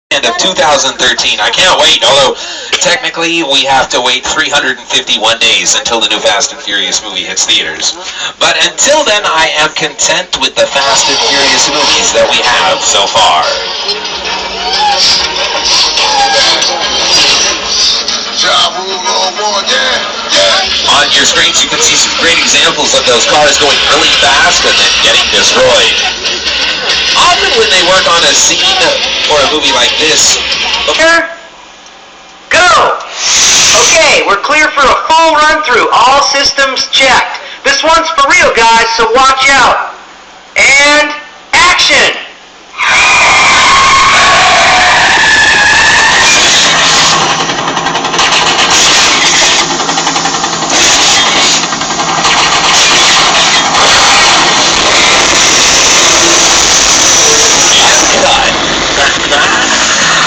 End of 2013. I can't wait, although technically we have to wait 351 days until the new Fast and Furious movie hits theaters. But until then, I am content with the Fast and Furious movies that we have so far. On your screens, you can see some great examples of those cars going really fast and then getting destroyed. Often when they work on a scene or a movie like this... Okay. Go! Okay, we're clear for a full run-through. All systems checked. This one's for real, guys, so watch out. And action!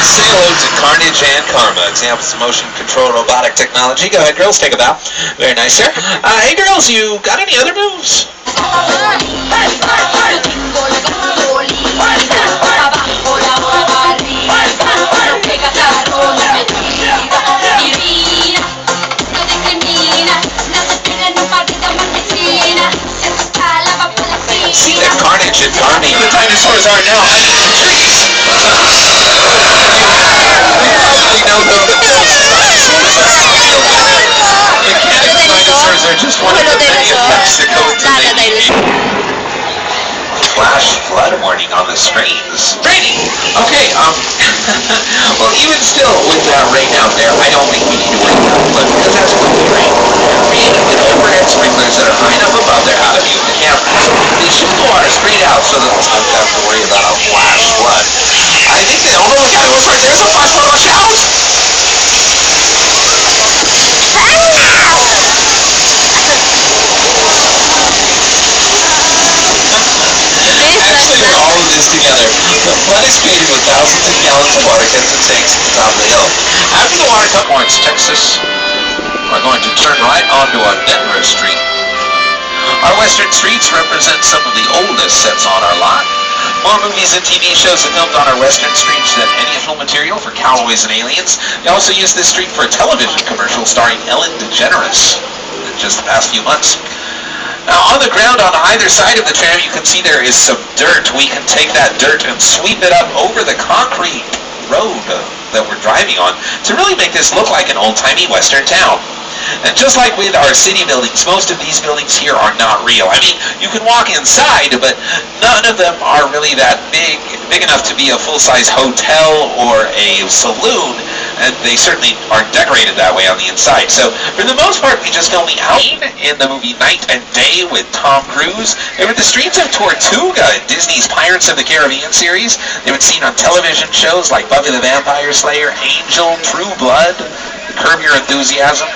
Say hello to Carnage and Karma, examples of motion control robotic technology. Go ahead, girls, take a bow. Very nice, sir. Hey, girls, you got any other moves? See that Carnage and Karma, the dinosaurs are now hiding in the trees. Dinosaurs are just one of the many effects that go into making flash flood warning on the screens. Raining! Okay, well, even still, with that rain out there, I don't think we need to worry about flood, because that's going to rain. With overhead sprinklers that are high enough above their out of view of the camera, they shoot the water straight out so that we don't have to worry about a flash flood. I think that, oh, look out, it was right there's a flash flood, watch out! Actually, we're all in this together. The flood is created when thousands of gallons of water get to the tanks at the top of the hill. After the water cut Lawrence, Texas, we're going to turn right onto our Denver Street. Our western streets represent some of the oldest sets on our lot. More movies and TV shows are filmed on our western streets than any film material for Cowboys and Aliens. We also used this street for a television commercial starring Ellen DeGeneres in just the past few months. Now, on the ground on either side of the tram, you can see there is some dirt. We can take that dirt and sweep it up over the concrete road that we're driving on to really make this look like an old-timey western town. And just like with our city buildings, most of these buildings here are not real. I mean, you can walk inside, but none of them are really that big enough to be a full-size hotel or a saloon, and they certainly aren't decorated that way on the inside. So, for the most part, we just filmed the outing in the movie Night and Day with Tom Cruise. They were the streets of Tortuga in Disney's Pirates of the Caribbean series. They were seen on television shows like Buffy the Vampire Slayer, Angel, True Blood, Curb Your Enthusiasm.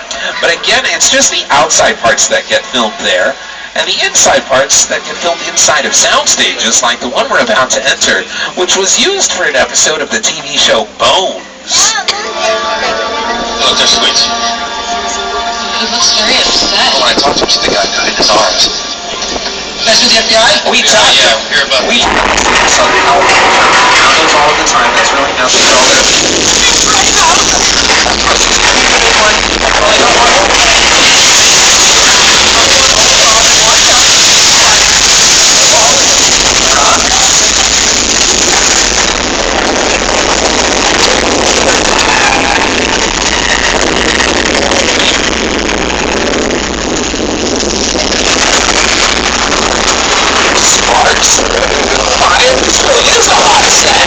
But again, it's just the outside parts that get filmed there, and the inside parts that get filmed inside of sound stages, like the one we're about to enter, which was used for an episode of the TV show Bones. Look, they're sweet. He looks very upset. When I talked to him, the guy died in his arms. That's with the FBI? We talked yeah, hear about we somehow knows all of the time. That's really nothing at all there. Sparks? Fire? This really is a hot set.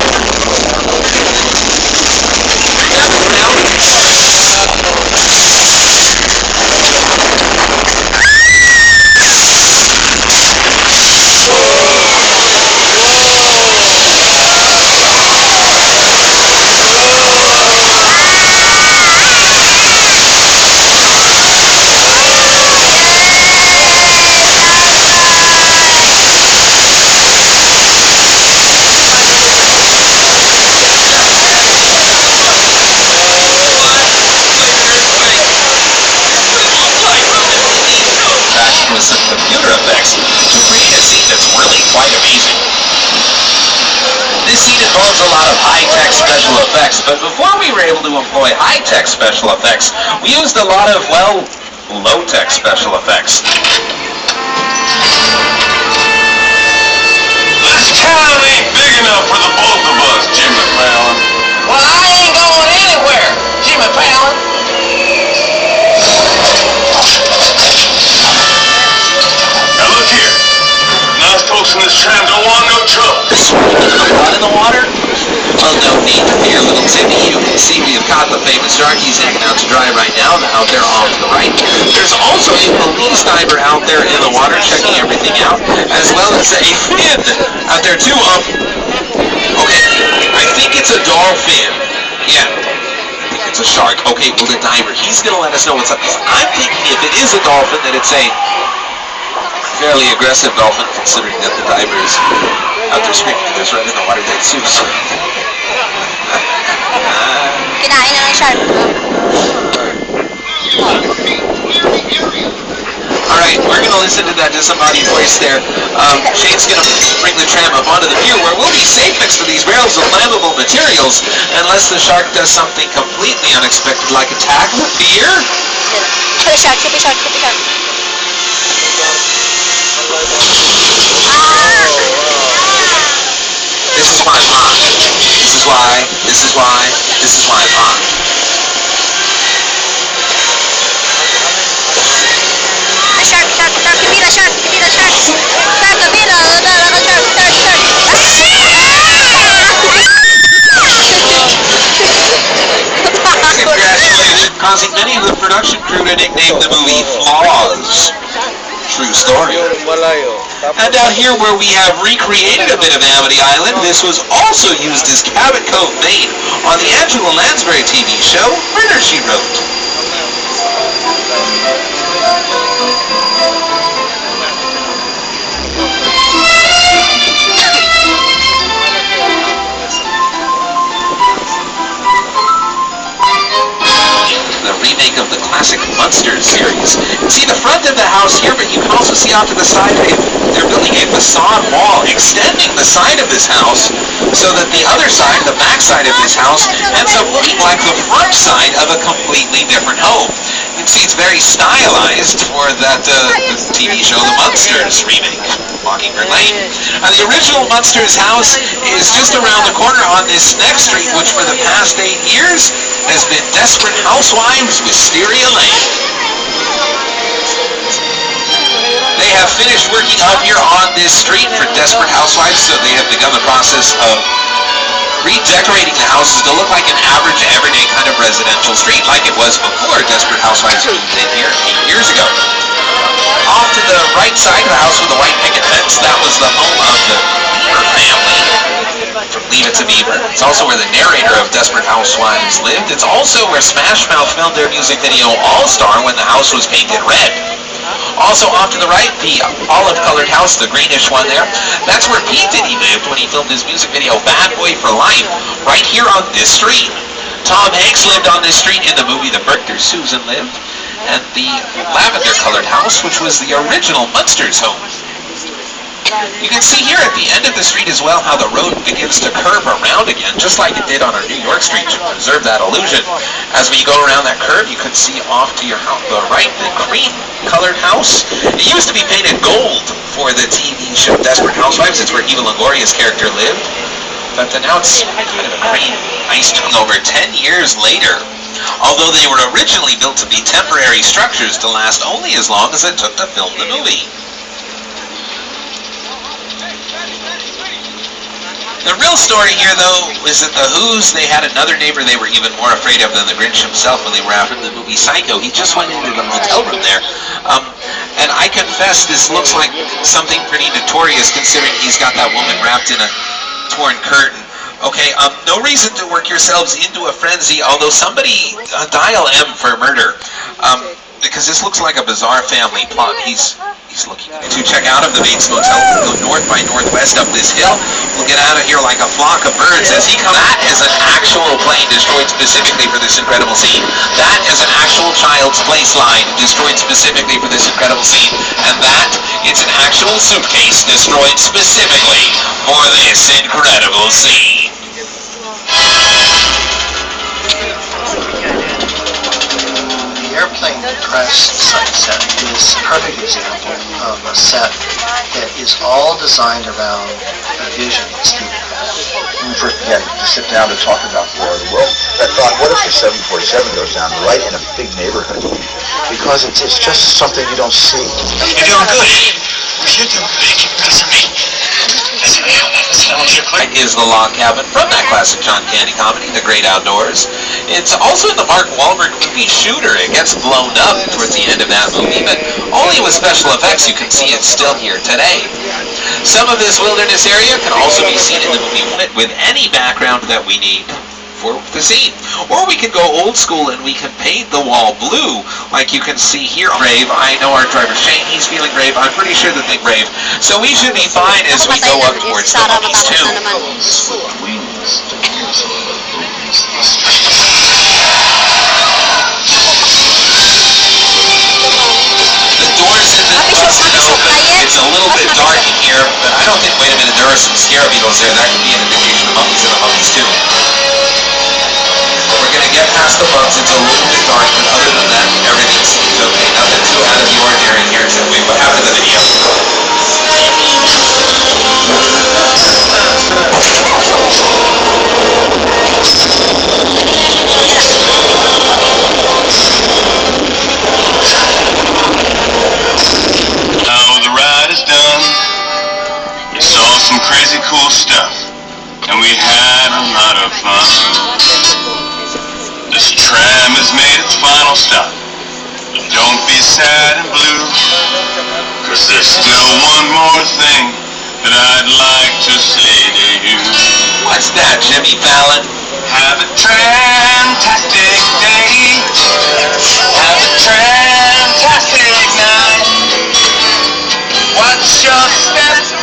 But before we were able to employ high-tech special effects, we used a lot of, well, low-tech special effects. This town ain't big enough for the both of us, Jimmy Fallon. Well, I ain't going anywhere, Jimmy Fallon. Now look here. Nice folks in this tram don't want no trouble. Blood in the water? Well, no need to fear, little Timmy. You can see we have caught the famous shark. He's hanging out to dry right now, out there off to the right. There's also a police diver out there in the water checking everything out, as well as a fin out there too. Okay, I think it's a dolphin. Yeah, I think it's a shark. Okay, well, the diver, he's going to let us know what's up. I'm thinking if it is a dolphin, that it's a fairly aggressive dolphin, considering that the diver is out there screaming at us right in the water that suits. Kinain na ng shark. Alright, we're going to listen to that disembodied voice there. Shane's going to bring the tram up onto the pier where we'll be safe next to these barrels of flammable materials unless the shark does something completely unexpected like attack the pier. Shoot the shark, shoot the shark, shoot the shark. This is why I'm hot. This is why I'm hot. Shark, shark, shark, kabila, shark, kabila, shark. Shark, kabila, shark, shark, shark. Congratulations, causing many of the production crew to nickname the movie Flaws. True story. And down here where we have recreated a bit of Amity Island, this was also used as Cabot Cove, Maine on the Angela Lansbury TV show, Murder, She Wrote. The remake of the classic Munsters series. You can see the front of the house here, but you can also see out to the side they're building a facade wall extending the side of this house so that the other side, the back side of this house, ends up looking like the front side of a completely different home. You can see it's very stylized for that TV show, The Munsters remake, Mockingbird Lane. And the original Munsters house is just around the corner on this next street, which for the past 8 years has been Desperate Housewives Wisteria Lane. They have finished working out here on this street for Desperate Housewives, so they have begun the process of redecorating the houses to look like an average, everyday kind of residential street, like it was before Desperate Housewives moved in here 8 years ago. Off to the right side of the house with the white picket fence, that was the home of the Beaver family from Leave It to Beaver. It's also where the narrator of Desperate Housewives lived. It's also where Smash Mouth filmed their music video All-Star when the house was painted red. Also off to the right, the olive-colored house, the greenish one there, that's where P. Diddy lived when he filmed his music video Bad Boy for Life, right here on this street. Tom Hanks lived on this street in the movie The Birthday Susan Lived, and the lavender-colored house, which was the original Munsters home. You can see here at the end of the street as well how the road begins to curve around again, just like it did on our New York street, to preserve that illusion. As we go around that curve, you can see off to your the right, the cream-colored house. It used to be painted gold for the TV show Desperate Housewives. It's where Eva Longoria's character lived. But now it's kind of a cream, nice tone over 10 years later. Although they were originally built to be temporary structures to last only as long as it took to film the movie. The real story here, though, is that the Who's, they had another neighbor they were even more afraid of than the Grinch himself when they were after the movie Psycho. He just went into the hotel room there. And I confess this looks like something pretty notorious considering he's got that woman wrapped in a torn curtain. Okay, no reason to work yourselves into a frenzy, although somebody dial M for murder. Because this looks like a bizarre family plot. He's looking to check out of the Bates Motel. We'll go north by northwest up this hill. We'll get out of here like a flock of birds as he comes. That is an actual plane destroyed specifically for this incredible scene. That is an actual Child's Place line destroyed specifically for this incredible scene. And that is an actual suitcase destroyed specifically for this incredible scene. Express such a set is a perfect example of a set that is all designed around a vision that Steven had. When we first began to sit down to talk about War of the World, I thought, what if the 747 goes down right in a big neighborhood? Because it's just something you don't see. You're doing good. You're doing good. Keep pressing me. Pressing me. Is the log cabin from that classic John Candy comedy, The Great Outdoors. It's also in the Mark Wahlberg movie Shooter. It gets blown up towards the end of that movie, but only with special effects you can see it still here today. Some of this wilderness area can also be seen in the movie with any background that we need for the scene. Or we can go old school and we can paint the wall blue, like you can see here. Brave, I know our driver Shane, he's feeling brave. I'm pretty sure that they're brave. So we should be fine as we go up towards the monkeys too. The doors in the it's a little bit dark in here, but I don't think, wait a minute, there are some scare beetles there. That could be an indication of monkeys and the monkeys too. We're going to get past the bugs. It's a little bit dark, but other than that, everything seems okay. Nothing too out of the ordinary here. So we will after the video. Now the ride is done. We saw some crazy cool stuff, and we had a lot of fun. This tram has made its final stop. Don't be sad and blue, 'cause there's still one more thing that I'd like to say to you. What's that, Jimmy Fallon? Have a fantastic day. Have a fantastic night. Watch your step.